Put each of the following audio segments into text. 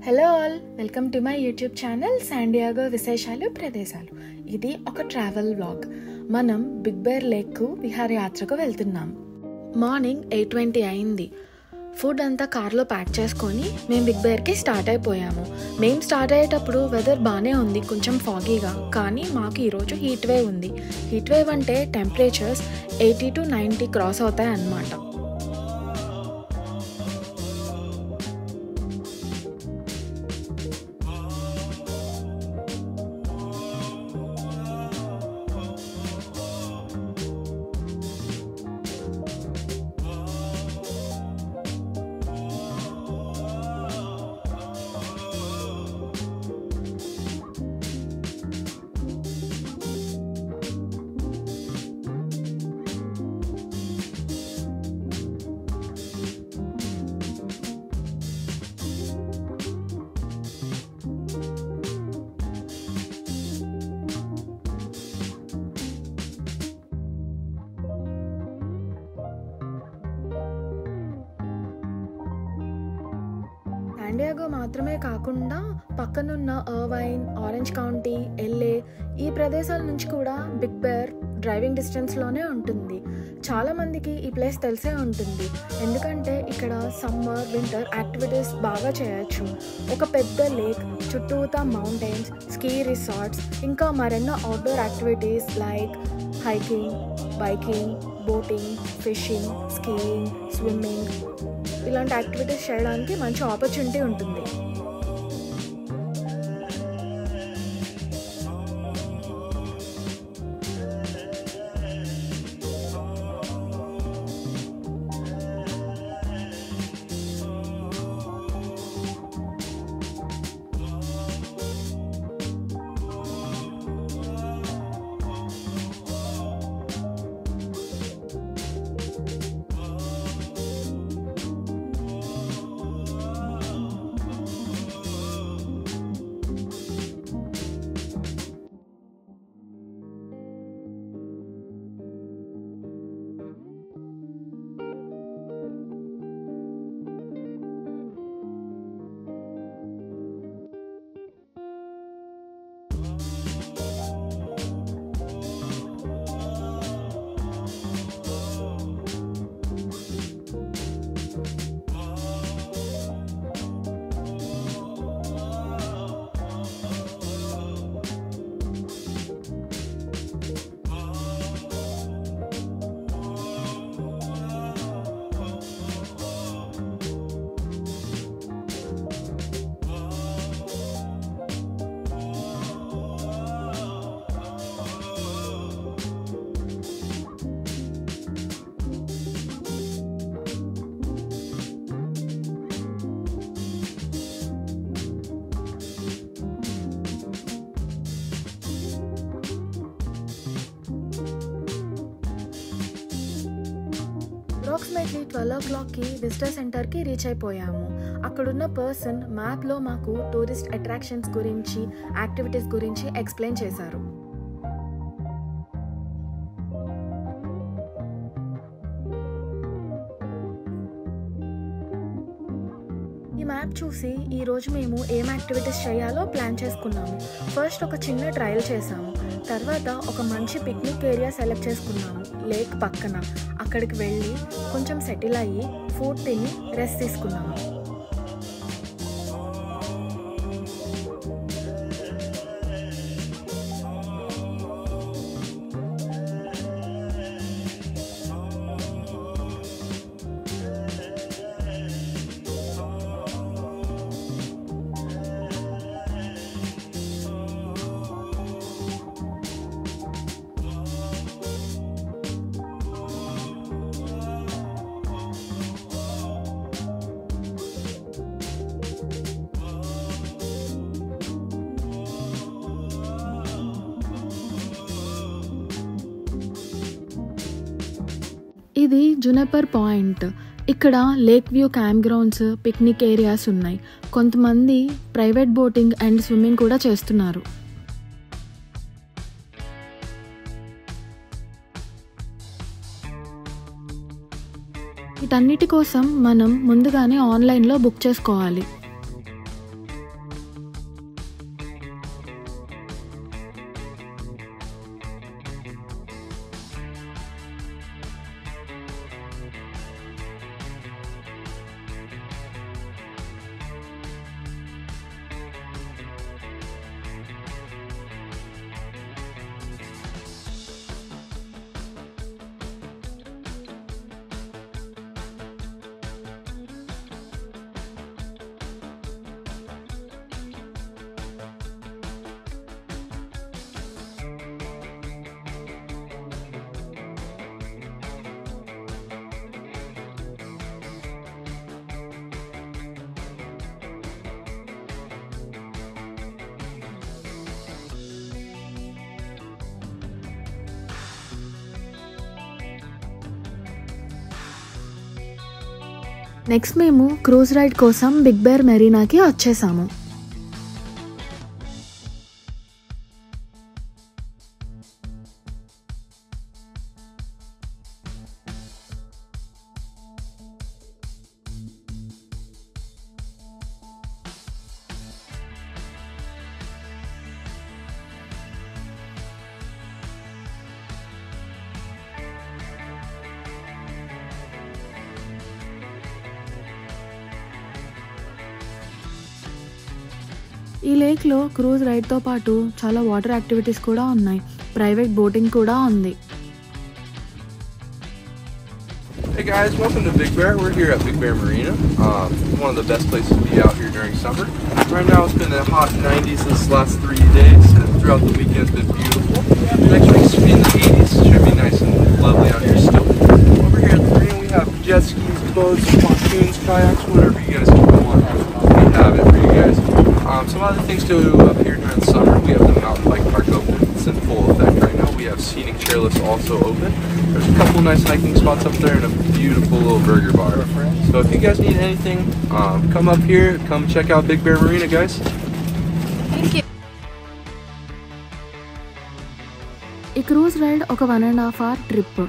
Hello all, welcome to my YouTube channel San Diego విశేషాలు ప్రదేశాలు. ఇది ఒక ట్రావెల్ వ్లాగ్. మనం బిగ్ బేర్ లేక్కు విహారయాత్రకు వెళ్తున్నాం. మార్నింగ్ 8:20 అయింది. ఫుడ్ అంతా కార్లో ప్యాక్ చేసుకొని మేము బిగ్ బేర్కి స్టార్ట్ అయిపోయాము. మేము స్టార్ట్ అయ్యేటప్పుడు వెదర్ బాగానే ఉంది, కొంచెం ఫాగీగా. కానీ మాకు ఈరోజు హీట్ వేవ్ ఉంది. హీట్ వేవ్ అంటే టెంపరేచర్స్ 80 to 90 క్రాస్ అవుతాయి అన్నమాట. శాండియాగో మాత్రమే కాకుండా పక్కనున్న అర్వైన్, ఆరెంజ్ కౌంటీ, ఎల్ఏ ఈ ప్రదేశాల నుంచి కూడా బిగ్ బేర్ డ్రైవింగ్ డిస్టెన్స్లోనే ఉంటుంది. చాలామందికి ఈ ప్లేస్ తెలిసే ఉంటుంది, ఎందుకంటే ఇక్కడ సమ్మర్, వింటర్ యాక్టివిటీస్ బాగా చేయొచ్చు. ఒక పెద్ద లేక్, చుట్టూతా మౌంటైన్స్, స్కీ రిసార్ట్స్, ఇంకా మరెన్నో outdoor activities like hiking, biking, boating, fishing, skiing, swimming ఇలాంటి యాక్టివిటీస్ చేయడానికి మంచి ఆపర్చునిటీ ఉంటుంది. అప్రాక్సిమేట్లీ 12 o'clockకి విజిటర్ సెంటర్కి రీచ్ అయిపోయాము. అక్కడున్న పర్సన్ మ్యాప్లో మాకు టూరిస్ట్ అట్రాక్షన్స్ గురించి, యాక్టివిటీస్ గురించి ఎక్స్ప్లెయిన్ చేశారు. ఈ మ్యాప్ చూసి ఈరోజు మేము ఏం యాక్టివిటీస్ చేయాలో ప్లాన్ చేసుకున్నాము. ఫస్ట్ ఒక చిన్న ట్రయల్ చేసాము. తర్వాత ఒక మంచి పిక్నిక్ ఏరియా సెలెక్ట్ చేసుకున్నాము లేక్ పక్కన. అక్కడికి వెళ్ళి కొంచెం సెటిల్ అయ్యి ఫుడ్ తిని రెస్ట్ తీసుకున్నాము. ఇది జునిపర్ పాయింట్. ఇక్కడ lake view camp grounds, picnic areas ఉన్నాయి. కొంతమంది ప్రైవేట్ బోటింగ్ అండ్ స్విమ్మింగ్ కూడా చేస్తున్నారు. వీటన్నిటి కోసం మనం ముందుగానే ఆన్లైన్లో బుక్ చేసుకోవాలి. నెక్స్ట్ మేము క్రూజ్ రైడ్ కోసం బిగ్ బేర్ మెరీనాకి వచ్చేసాము. ఈ లేక్లో క్రూజ్ రైడ్తో పాటు చాలా వాటర్ యాక్టివిటీస్ కూడా ఉన్నాయి. ప్రైవేట్ బోటింగ్ కూడా ఉంది. Hey guys, welcome to Big Bear. We're here at Big Bear Marina. One of the best places to be out here during summer. Right now it's been a hot 90s this last 3 days, and throughout the weekend it's been beautiful. Next week's should be in the 80s. Should be nice and lovely out here still. Over here at the marina we have jet skis, boats, pontoons, kayaks, whatever you guys want. We have it for you guys. Some other things to do up here during summer. We have the mountain bike park open. It's in full effect right now. We have scenic chairlifts also open. There's a couple nice hiking spots up there and a beautiful little burger bar. So if you guys need anything, come up here. Come check out Big Bear Marina, guys. Thank you. ఈ cruise ride ఒక 1.5 hour trip.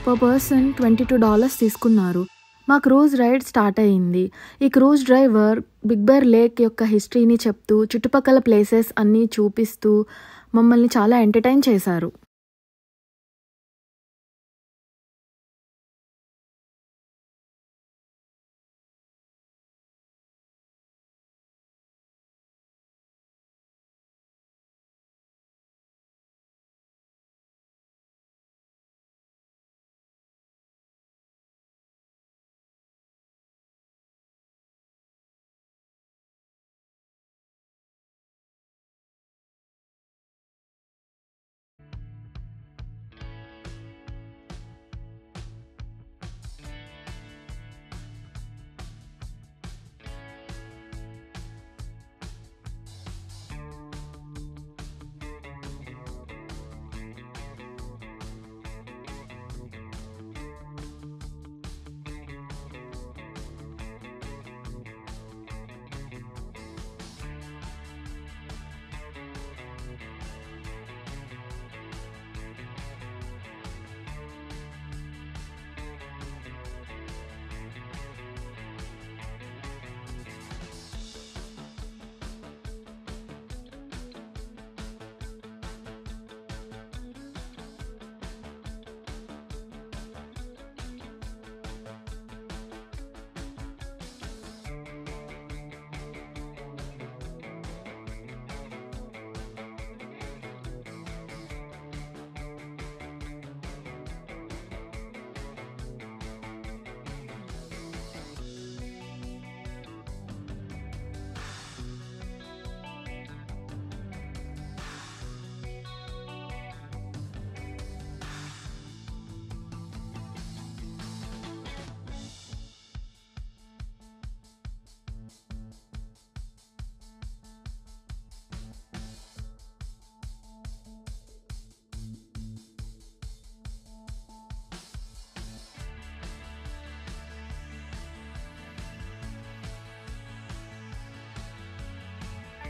Per person $22 తీసుకున్నారు. మా cruise ride start అయ్యింది. ఈ cruise driver Big Bear Lake యొక్క హిస్టరీని చెప్తూ చుట్టుపక్కల ప్లేసెస్ అన్నీ చూపిస్తూ మమ్మల్ని చాలా ఎంటర్టైన్ చేశారు.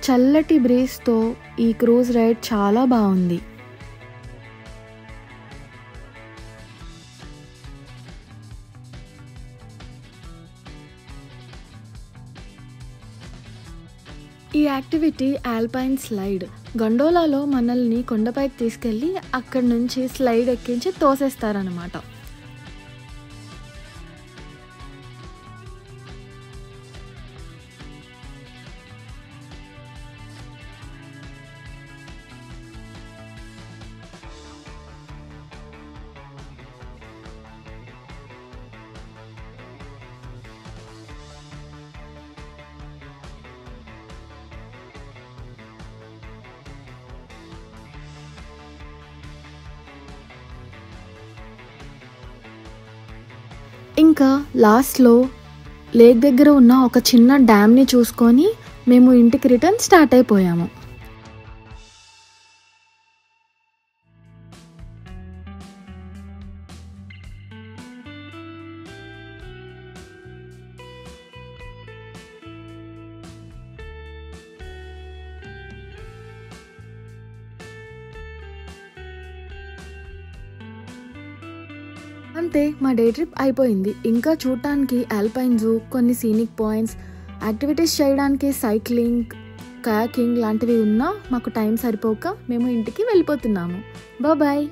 చల్లటి బ్రీజ్తో ఈ క్రూజ్ రైడ్ చాలా బాగుంది. ఈ యాక్టివిటీ ఆల్పైన్ స్లైడ్. గండోలాలో మనల్ని కొండపైకి తీసుకెళ్ళి అక్కడి నుంచి స్లైడ్ ఎక్కించి తోసేస్తారనమాట. ఇంకా లాస్ట్లో లేక్ దగ్గర ఉన్న ఒక చిన్న డ్యామ్ని చూసుకొని మేము ఇంటికి రిటర్న్ స్టార్ట్ అయిపోయాము. అంతే, మా డే ట్రిప్ అయిపోయింది. ఇంకా చూడటానికి ఆల్పైన్ జూ, కొన్ని సీనిక్ పాయింట్స్, యాక్టివిటీస్ చేయడానికి సైక్లింగ్, కయాకింగ్ లాంటివి ఉన్నా మాకు టైం సరిపోక మేము ఇంటికి వెళ్ళిపోతున్నాము. బాయ్.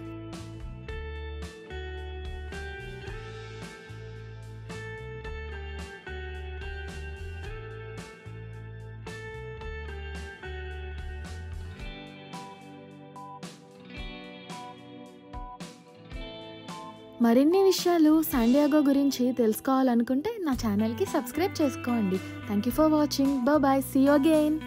మరిన్ని విషయాలు శాండియాగో గురించి తెలుసుకోవాలనుకుంటే నా ఛానల్కి సబ్స్క్రైబ్ చేసుకోండి. Thank you for watching. Bye. See you again.